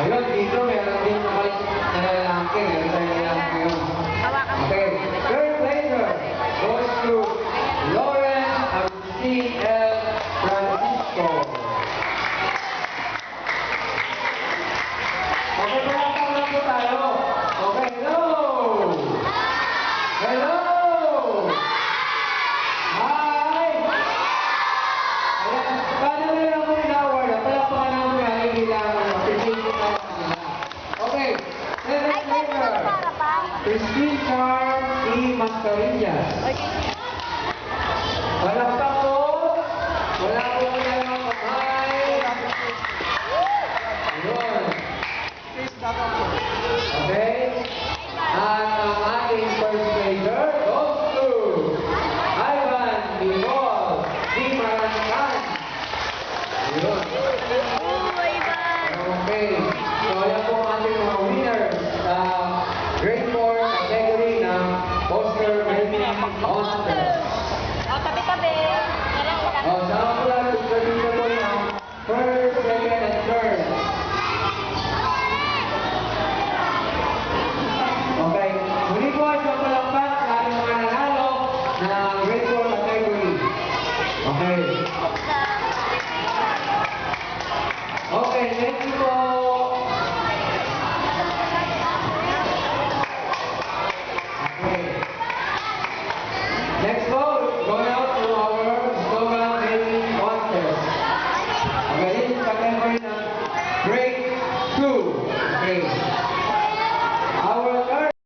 Ayun, dito meron din nalalaki. Meron tayo nalalaki yun. Okay. Third placer goes to Lauren Agustin L. Francisco. Okay, palakpak lang po tayo. Okay, hello! Hello! Hi! Ayan, paano na lang mo in-award? Palakpakan namin yan, hindi lang appreciation tayo kanila. Okay, seventh placer. Christine Carl E. Mascarillas. Palakpak po. Wala po na lang kamay. Ayun. Okay? At ang ating first placer goes to Ivan Bimol Di Marancan. Ayun. Okay. So, ayan po ang ating mga winners sa grade 4 category ng Poster Making Monster. Tabi-tabi. Sama po lang dito po yung first, second, and third. Okay. Muli po ay isang palakpak sa ating mga nanalo ng grade 4 category. Okay. Okay, thank you po.